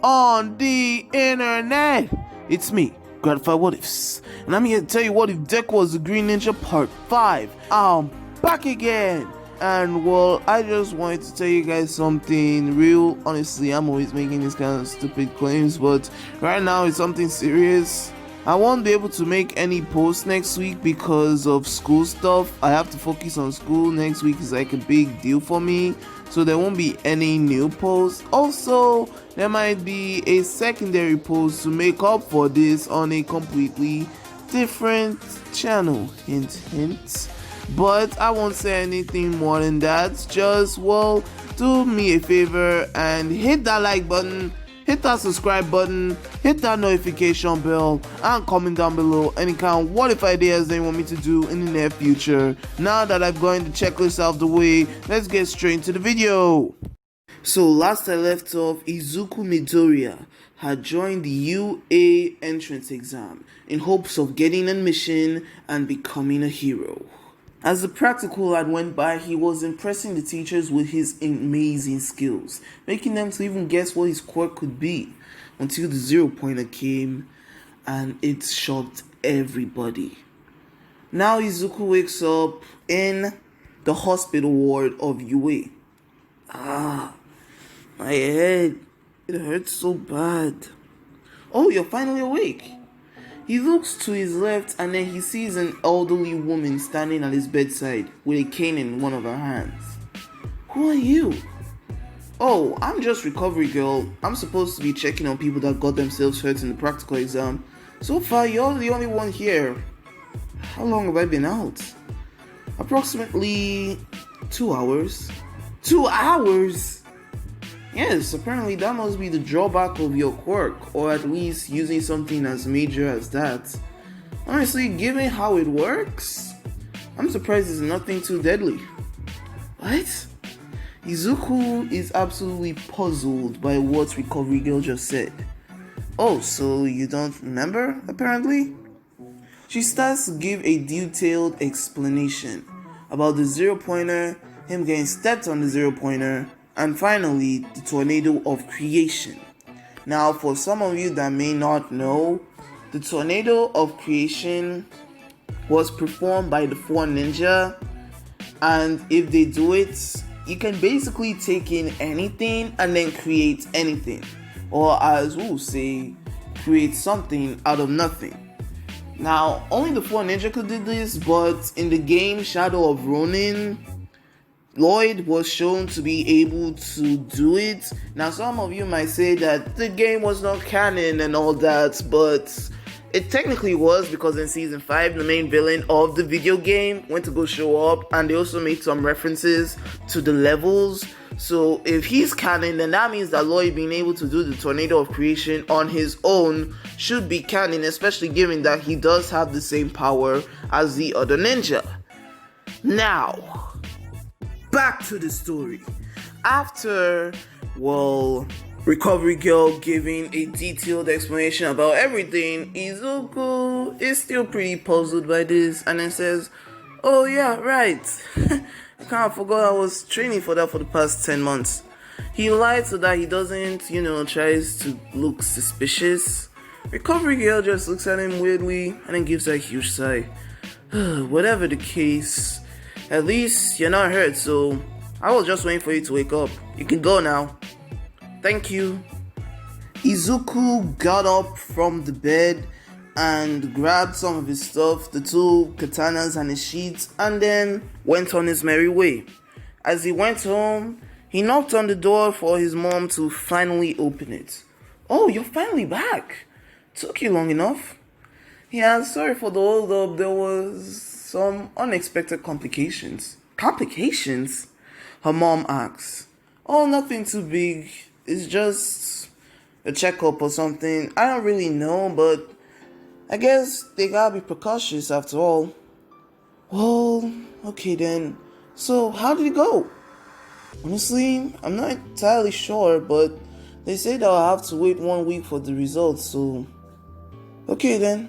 on the internet. It's me, Grattify What Ifs, and I'm here to tell you what if Deku was the Green Ninja Part 5. I'm back again. And well, I just wanted to tell you guys something real. Honestly, I'm always making these kind of stupid claims, but right now it's something serious. I won't be able to make any posts next week because of school stuff. I have to focus on school. Next week is like a big deal for me, so there won't be any new posts. Also, there might be a secondary post to make up for this on a completely different channel. Hint, hint. But I won't say anything more than that. Just, well, do me a favor and hit that like button, hit that subscribe button, hit that notification bell, and comment down below any kind of what if ideas they want me to do in the near future. Now that I've gotten the checklist out of the way, let's get straight into the video. So last I left off, Izuku Midoriya had joined the UA entrance exam in hopes of getting admission and becoming a hero. As the practical had went by, he was impressing the teachers with his amazing skills, making them to even guess what his quirk could be, until the 0-pointer came and it shocked everybody. Now Izuku wakes up in the hospital ward of UA. My head, it hurts so bad. Oh, you're finally awake. He looks to his left and then he sees an elderly woman standing at his bedside with a cane in one of her hands. Who are you? Oh, I'm just recovery girl. I'm supposed to be checking on people that got themselves hurt in the practical exam. So far, you're the only one here. How long have I been out? Approximately 2 hours. 2 hours? Yes, apparently that must be the drawback of your quirk, or at least using something as major as that. Honestly, given how it works, I'm surprised it's nothing too deadly. What? Izuku is absolutely puzzled by what Recovery Girl just said. Oh, so you don't remember, apparently? She starts to give a detailed explanation about the 0-pointer, him getting stepped on the 0-pointer, and finally, the Tornado of Creation. Now, for some of you that may not know, the Tornado of Creation was performed by the 4 Ninja, and if they do it, you can basically take in anything and then create anything, or as we'll say, create something out of nothing. Now, only the 4 Ninja could do this, but in the game Shadow of Ronin, Lloyd was shown to be able to do it. Now, some of you might say that the game was not canon and all that, but it technically was, because in Season 5, the main villain of the video game went to go show up, and they also made some references to the levels. So if he's canon, then that means that Lloyd being able to do the Tornado of Creation on his own should be canon, especially given that he does have the same power as the other ninja. Now, back to the story. After, well, Recovery Girl giving a detailed explanation about everything, Izuku is still pretty puzzled by this and then says, oh yeah, right. I kind of forgot I was training for that for the past 10 months. He lied so that he doesn't, tries to look suspicious. Recovery Girl just looks at him weirdly and then gives a huge sigh. Whatever the case, at least you're not hurt, so I was just waiting for you to wake up. You can go now. Thank you. Izuku got up from the bed and grabbed some of his stuff, the 2 katanas and his sheets, and then went on his merry way. As he went home, he knocked on the door for his mom to finally open it. Oh, you're finally back. Took you long enough. Yeah, sorry for the hold up. There was some unexpected complications. Complications? Her mom asks. Oh, nothing too big. It's just a checkup or something. I don't really know, but I guess they gotta be precautious after all. Well, okay then. So, how did it go? Honestly, I'm not entirely sure, but they said I'll have to wait 1 week for the results, so okay then.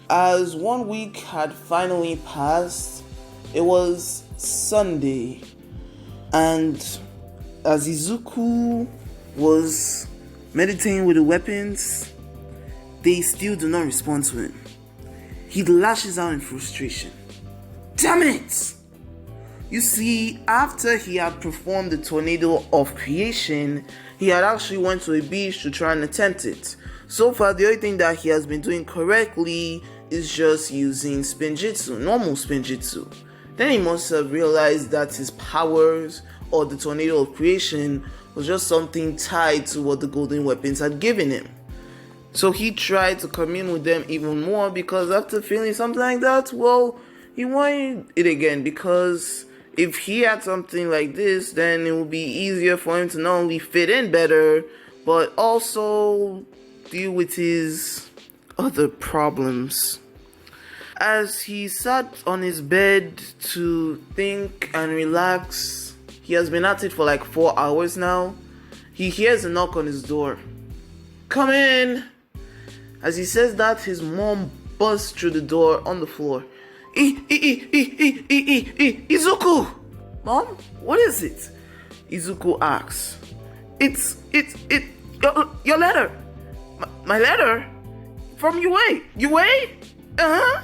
As 1 week had finally passed, it was Sunday, and as Izuku was meditating with the weapons, they still do not respond to him. He lashes out in frustration. Damn it! You see, after he had performed the tornado of creation, he had actually went to a beach to try and attempt it. So far, the only thing that he has been doing correctly is just using spinjitzu, normal spinjitzu. Then he must have realized that his powers or the tornado of creation was just something tied to what the golden weapons had given him. So he tried to commune with them even more, because after feeling something like that, well, he wanted it again, because if he had something like this, then it would be easier for him to not only fit in better, but also deal with his other problems. As he sat on his bed to think and relax, he has been at it for like 4 hours now. He hears a knock on his door. Come in! As he says that, his mom busts through the door on the floor. Izuku! Mom, what is it? Izuku asks. It's your letter. My letter? From Yue? Yue? Uh-huh.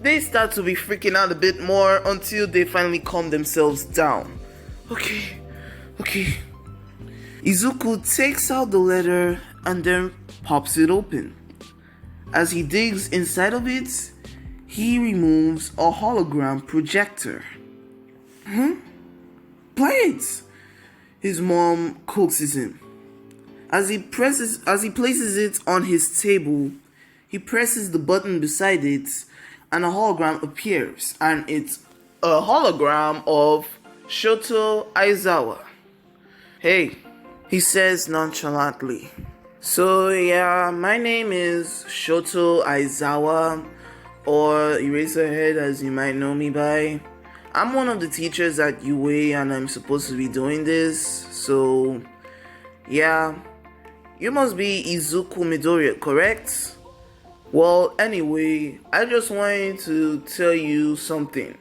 They start to be freaking out a bit more until they finally calm themselves down. Okay. Izuku takes out the letter and then pops it open. As he digs inside of it, he removes a hologram projector. Play it! His mom coaxes him. As he places it on his table, he presses the button beside it, and a hologram appears, and it's a hologram of Shoto Aizawa. Hey, he says nonchalantly. So yeah, my name is Shoto Aizawa, or Eraserhead as you might know me by. I'm one of the teachers at UA and I'm supposed to be doing this, so yeah. You must be Izuku Midoriya, correct? Well, anyway, I just wanted to tell you something.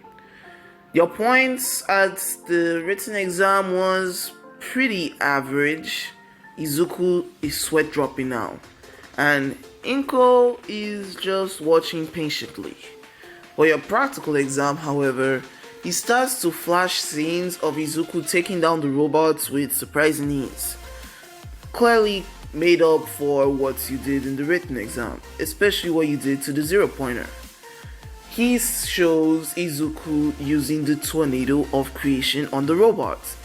Your points at the written exam was pretty average. Izuku is sweat dropping now, and Inko is just watching patiently. For your practical exam, however, he starts to flash scenes of Izuku taking down the robots with surprising ease. Clearly made up for what you did in the written exam, especially what you did to the 0-pointer. He shows Izuku using the tornado of creation on the robots,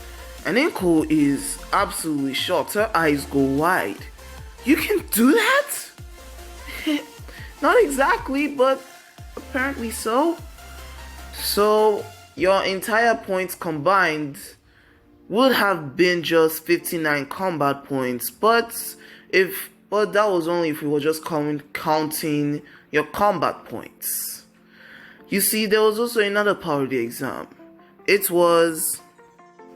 and Inko is absolutely shocked. Her eyes go wide. You can do that? Not exactly, but apparently so. So your entire points combined would have been just 59 combat points, but that was only if we were just counting your combat points. You see, there was also another part of the exam. It was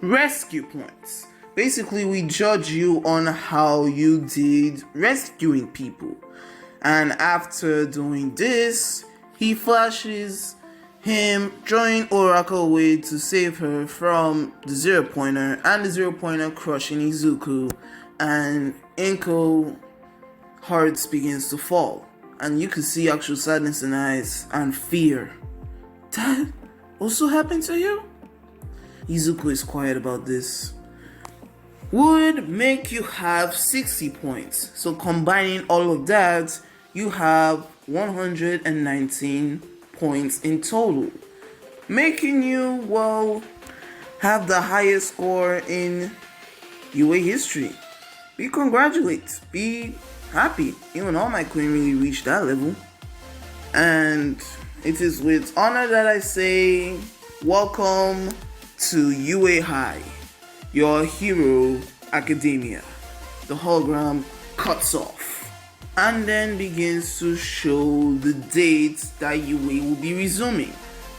rescue points. Basically, we judge you on how you did rescuing people. And after doing this, he flashes him throwing Oraka away to save her from the 0-pointer, and the 0-pointer crushing Izuku, and Inko heart begins to fall, and you can see actual sadness in her eyes and fear. That also happened to you? Izuku is quiet about this. Would make you have 60 points, so combining all of that, you have 119 points in total, making you, well, have the highest score in UA history. Be congratulate, be happy. Even All Might couldn't really reach that level. And it is with honor that I say, welcome to UA High, your hero academia. The hologram cuts off and then begins to show the date that UA will be resuming,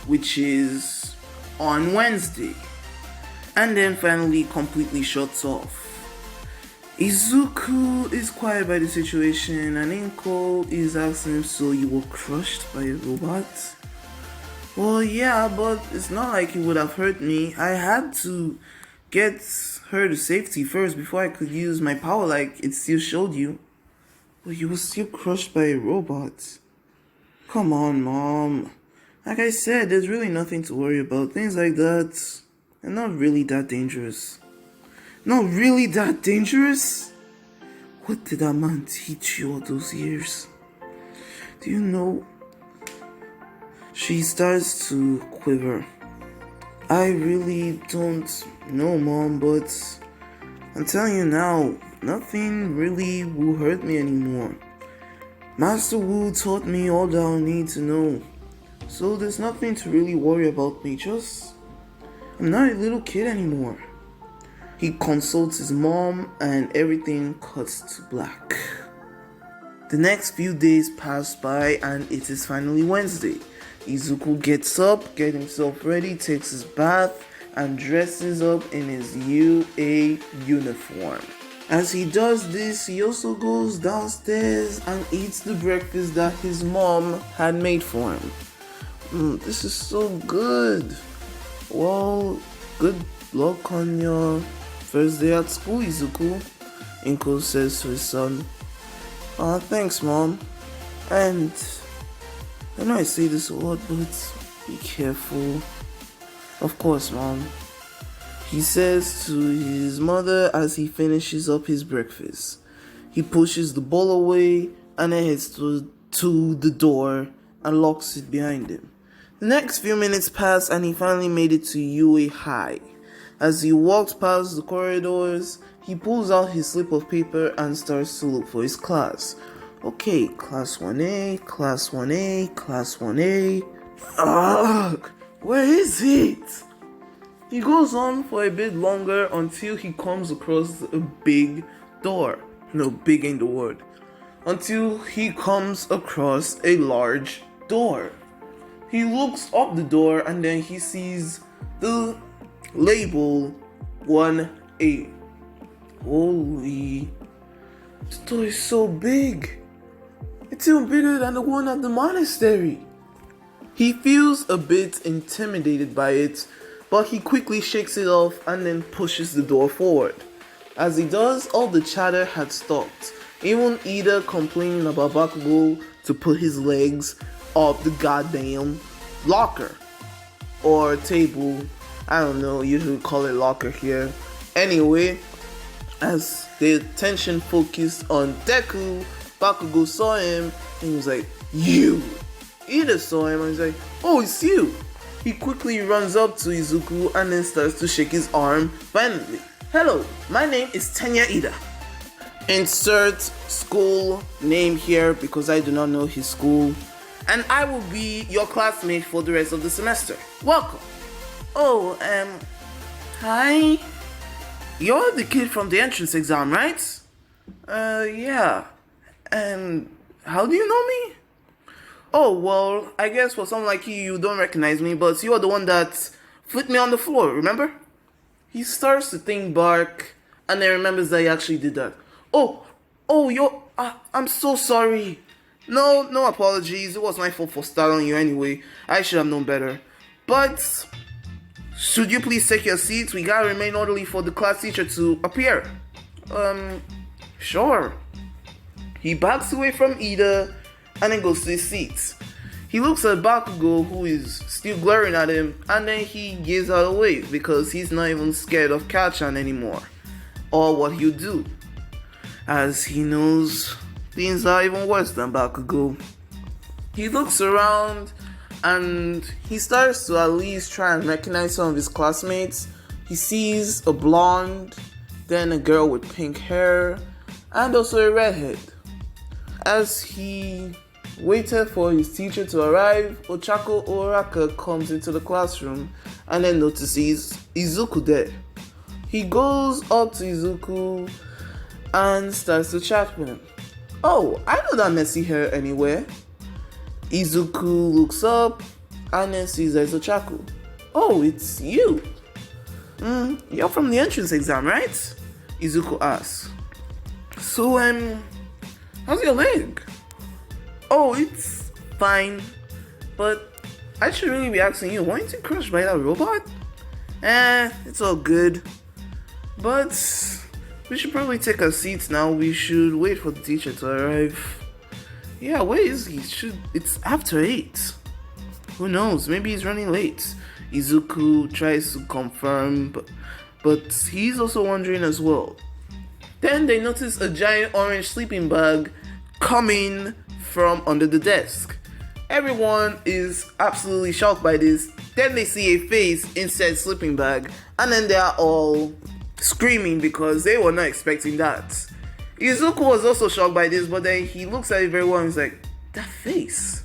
which is on Wednesday, and then finally completely shuts off. Izuku is quiet by the situation, and Inko is asking him, so you were crushed by a robot? Well, yeah, but it's not like it would have hurt me. I had to get her to safety first before I could use my power like it still showed you. But you were still crushed by a robot. Come on, Mom. Like I said, there's really nothing to worry about. Things like that are not really that dangerous. Not really that dangerous? What did that man teach you all those years? Do you know? She starts to quiver. I really don't know, Mom, but I'm telling you now, nothing really will hurt me anymore. Master Wu taught me all that I need to know. So there's nothing to really worry about me, I'm not a little kid anymore. He consults his mom and everything cuts to black. The next few days pass by and it is finally Wednesday. Izuku gets up, gets himself ready, takes his bath, and dresses up in his UA uniform. As he does this, he also goes downstairs and eats the breakfast that his mom had made for him. This is so good. Well, good luck on your first day at school, Izuku, Inko says to his son. Thanks, Mom. And I know I say this a lot, but be careful. Of course, Mom. He says to his mother as he finishes up his breakfast. He pushes the ball away and then heads to the door and locks it behind him. The next few minutes pass and he finally made it to UA High. As he walks past the corridors, he pulls out his slip of paper and starts to look for his class. Okay, class 1A, class 1A, class 1A. Ugh, where is it? He goes on for a bit longer until he comes across a big door. No, big ain't the word. Until he comes across a large door. He looks up the door and then he sees the label 1A. Holy, this door is so big. It's even bigger than the one at the monastery. He feels a bit intimidated by it, but he quickly shakes it off and then pushes the door forward. As he does, all the chatter had stopped. Even Ida complaining about Bakugo to put his legs up the goddamn locker or table. I don't know, usually call it locker here. Anyway, as the attention focused on Deku, Bakugo saw him and he was like, "You!" Ida saw him and he's like, "Oh, it's you!" He quickly runs up to Izuku and then starts to shake his arm violently. "Hello, my name is Tenya Ida." Insert school name here because I do not know his school. "And I will be your classmate for the rest of the semester. Welcome." "Oh, hi. You're the kid from the entrance exam, right?" Yeah. And how do you know me?" "Oh, well, I guess for someone like you don't recognize me, but you are the one that flipped me on the floor, remember?" He starts to think back, and then remembers that he actually did that. I'm so sorry. No apologies. It was my fault for startling you anyway. I should have known better. But should you please take your seats? We gotta remain orderly for the class teacher to appear." Sure." He backs away from Ida and then goes to his seat. He looks at Bakugo, who is still glaring at him, and then he gives out away because he's not even scared of Kachan anymore, or what he'll do, as he knows things are even worse than Bakugo. He looks around and he starts to at least try and recognize some of his classmates. He sees a blonde, then a girl with pink hair, and also a redhead. As he waited for his teacher to arrive, Ochako Oraka comes into the classroom and then notices Izuku there. He goes up to Izuku and starts to chat with him. "Oh, I know that messy hair anywhere." Izuku looks up and then sees that it's Ochako. "Oh, it's you. You're from the entrance exam, right?" Izuku asks. "So, how's your leg?" "Oh, it's fine, but I should really be asking you, weren't you crushed by that robot?" It's all good." But we should probably take our seats now. We should wait for the teacher to arrive. Yeah, where is he? It's after 8. Who knows? Maybe he's running late. Izuku tries to confirm, but he's also wondering as well. Then they notice a giant orange sleeping bag coming from under the desk. Everyone is absolutely shocked by this. Then they see a face inside the sleeping bag, and then they are all screaming because they were not expecting that. Izuku was also shocked by this, but then he looks at it very well and he's like, that face.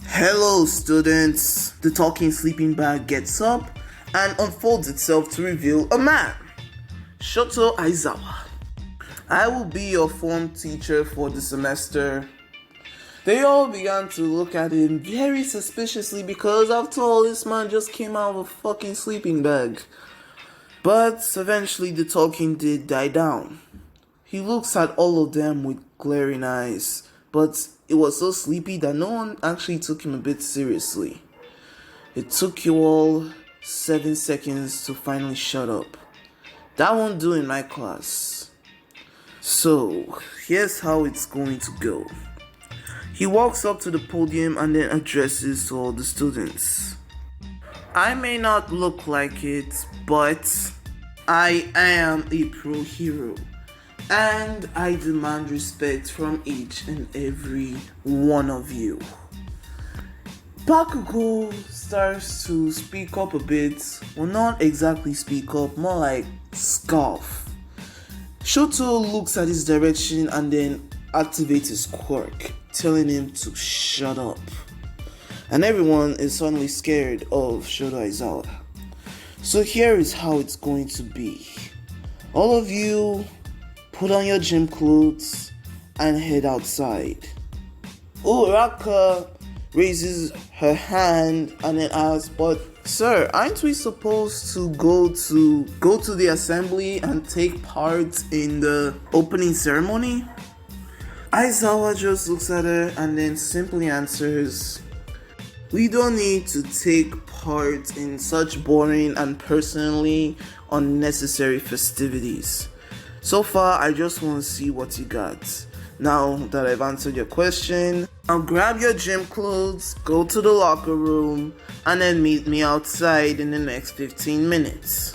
Hello students. The talking sleeping bag gets up and unfolds itself to reveal a man. Shoto Aizawa. I will be your form teacher for the semester. They all began to look at him very suspiciously because after all, this man just came out of a fucking sleeping bag. But eventually the talking did die down. He looks at all of them with glaring eyes, but it was so sleepy that no one actually took him a bit seriously. It took you all 7 seconds to finally shut up. That won't do in my class. So, here's how it's going to go. He walks up to the podium and then addresses to all the students. I may not look like it, but I am a pro hero. And I demand respect from each and every one of you. Bakugo starts to speak up a bit. Well, not exactly speak up, more like scoff. Shoto looks at his direction and then activates his quirk, telling him to shut up. And everyone is suddenly scared of Shoto Aizawa. So here is how it's going to be. All of you put on your gym clothes and head outside. Uraka raises her hand and then asks, but sir, aren't we supposed to go to the assembly and take part in the opening ceremony? Aizawa just looks at her and then simply answers, we don't need to take part in such boring and personally unnecessary festivities. So far, I just want to see what you got. Now that I've answered your question, now grab your gym clothes, go to the locker room, and then meet me outside in the next 15 minutes.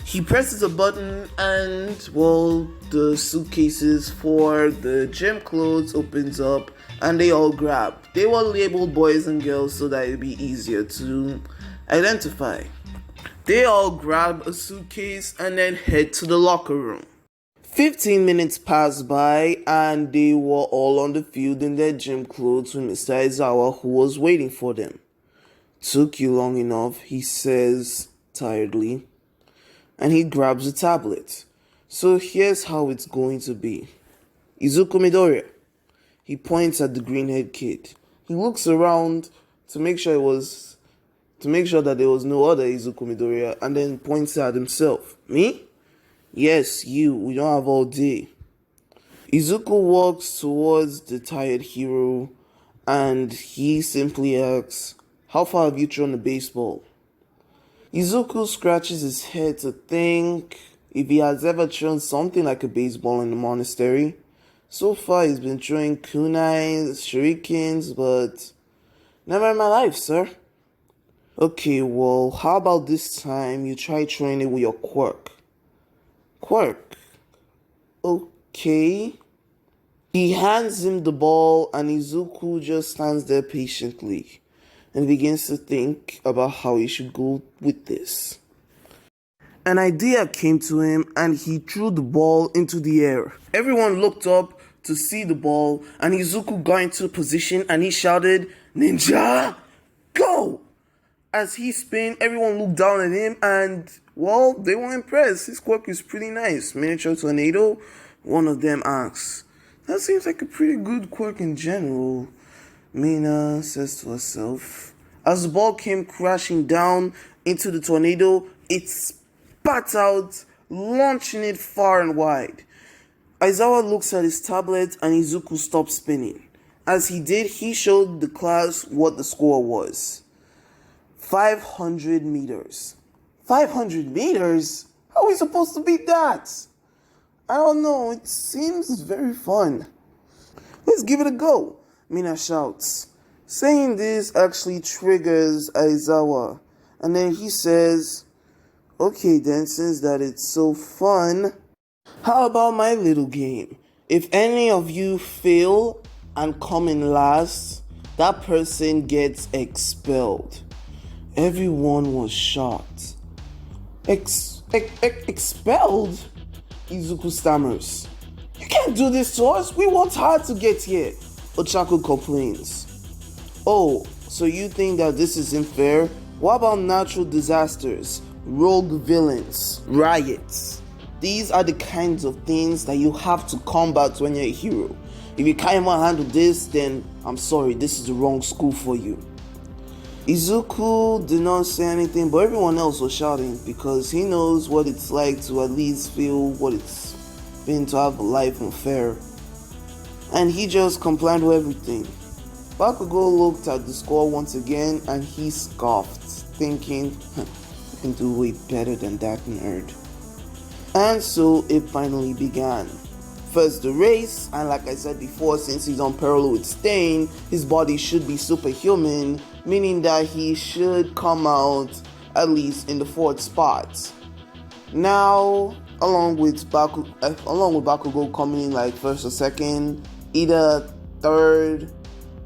He presses a button and, well, the suitcases for the gym clothes opens up and they all grab. They were labeled boys and girls so that it would be easier to identify. They all grab a suitcase and then head to the locker room. 15 minutes passed by and they were all on the field in their gym clothes with Mr. Aizawa, who was waiting for them. Took you long enough, he says tiredly, and he grabs a tablet. So here's how it's going to be. Izuku Midoriya. He points at the green-haired kid. He looks around to make sure that there was no other Izuku Midoriya, and then points at himself. Me? Yes, you. We don't have all day. Izuku walks towards the tired hero, and he simply asks, how far have you thrown the baseball? Izuku scratches his head to think if he has ever thrown something like a baseball in the monastery. So far he's been throwing kunais, shurikens, but never in my life, sir. Okay, well, how about this time you try throwing it with your quirk? Quirk? Okay. He hands him the ball and Izuku just stands there patiently and begins to think about how he should go with this. An idea came to him and he threw the ball into the air. Everyone looked up to see the ball and Izuku got into position and he shouted, "Ninja, go!" As he spun, everyone looked down at him and, well, they were impressed. His quirk is pretty nice. Miniature tornado, one of them asks. That seems like a pretty good quirk in general, Mina says to herself. As the ball came crashing down into the tornado, it spat out, launching it far and wide. Aizawa looks at his tablet and Izuku stops spinning. As he did, he showed the class what the score was. 500 meters. 500 meters? How are we supposed to beat that? I don't know, it seems very fun. Let's give it a go, Mina shouts. Saying this actually triggers Aizawa, and then he says, okay then, since that it's so fun, how about my little game? If any of you fail and come in last, that person gets expelled. Everyone was shocked. Expelled? Izuku stammers. You can't do this to us. We worked hard to get here. Ochaku complains. Oh, so you think that this isn't fair? What about natural disasters, rogue villains, riots? These are the kinds of things that you have to combat when you're a hero. If you can't even handle this, then I'm sorry, this is the wrong school for you. Izuku did not say anything, but everyone else was shouting because he knows what it's like to at least feel what it's been to have a life unfair. And he just complied with everything. Bakugo looked at the score once again and he scoffed, thinking, you can do way better than that, nerd. And so it finally began. First the race, and like I said before, since he's on parallel with Stain, his body should be superhuman, meaning that he should come out at least in the 4th spot. Now, along with Bakugo coming in like 1st or 2nd, either 3rd,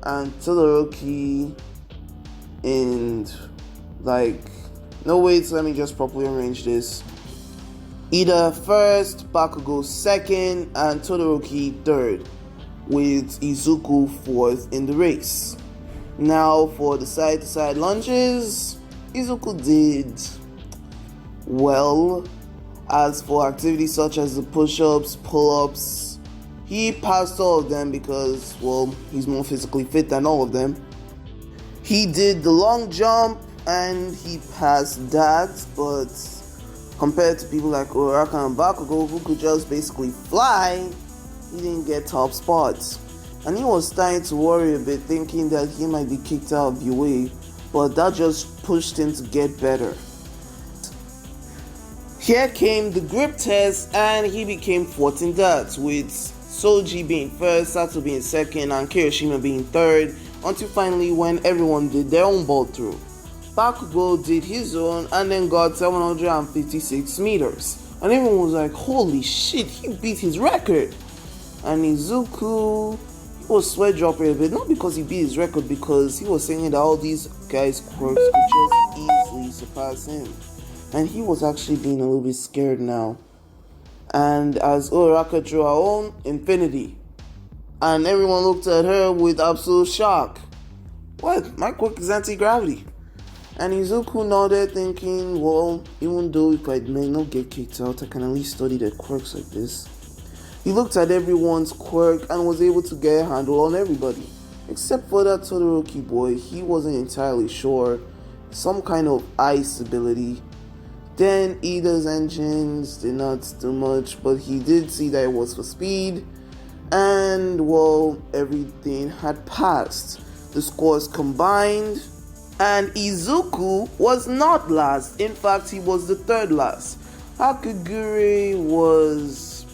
and Todoroki in like, no wait, let me just properly arrange this. Either 1st, Bakugo 2nd, and Todoroki 3rd, with Izuku 4th in the race. Now for the side-to-side lunges, Izuku did well. As for activities such as the push-ups, pull-ups, he passed all of them because, well, he's more physically fit than all of them. He did the long jump and he passed that, but compared to people like Uraraka and Bakugo who could just basically fly, he didn't get top spots. And he was starting to worry a bit, thinking that he might be kicked out of UA, but that just pushed him to get better. Here came the grip test and he became 4th in that, with Soji being 1st, Sato being 2nd, and Kirishima being 3rd, until finally when everyone did their own ball through. Bakugo did his own and then got 756 meters. And everyone was like, holy shit, he beat his record. And Izuku, he was sweat dropping a bit, not because he beat his record, because he was saying that all these guys' quirks could just easily surpass him. And he was actually being a little bit scared now. And as Uraraka drew her own, Infinity. And everyone looked at her with absolute shock. What? My quirk is anti-gravity. And Izuku nodded, thinking, well, even though if I may not get kicked out, I can at least study their quirks like this. He looked at everyone's quirk and was able to get a handle on everybody. Except for that Todoroki boy, he wasn't entirely sure. Some kind of ice ability. Then Ida's engines did not do much, but he did see that it was for speed. And, well, everything had passed. The scores combined. And Izuku was not last. In fact, he was the 3rd last. Hakaguri was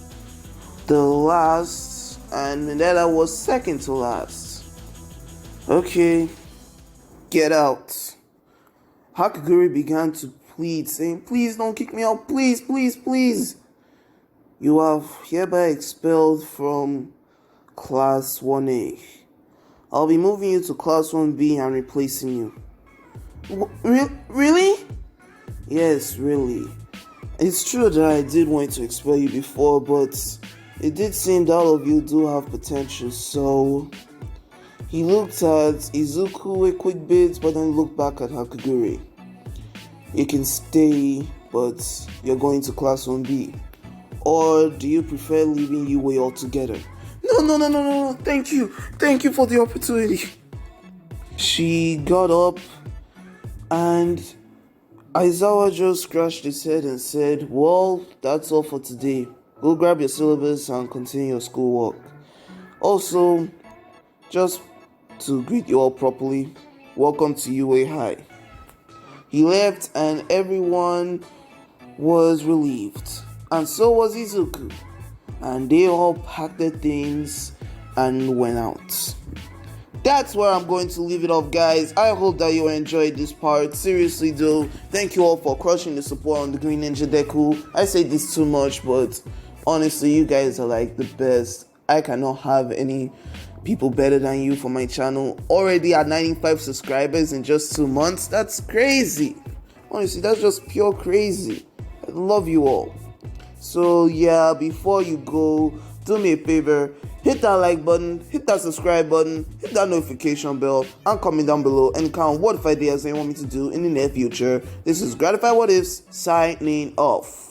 the last, and Mineta was 2nd to last. Okay, get out. Hakaguri began to plead, saying, please don't kick me out, please, please, please. You are hereby expelled from Class 1A. I'll be moving you to Class 1B and replacing you. Really? Yes, really. It's true that I did want to expel you before, but it did seem that all of you do have potential, so... He looked at Izuku a quick bit, but then looked back at Hakaguri. You can stay, but you're going to Class 1B. Or do you prefer leaving UA altogether? No, thank you for the opportunity. She got up, and Aizawa just scratched his head and said, well, that's all for today. Go grab your syllabus and continue your schoolwork. Also, just to greet you all properly, welcome to UA High. He left and everyone was relieved, and so was Izuku, and they all packed their things and went out. That's where I'm going to leave it off, guys. I hope that you enjoyed this part. Seriously though, thank you all for crushing the support on the Green Ninja Deku. I say this too much, but honestly, you guys are like the best. I cannot have any people better than you for my channel. Already at 95 subscribers in just 2 months. That's crazy. Honestly, that's just pure crazy. I love you all. So yeah, before you go, do me a favor, hit that like button, hit that subscribe button, hit that notification bell, and comment down below any kind of what if ideas that you want me to do in the near future. This is Grattify What Ifs signing off.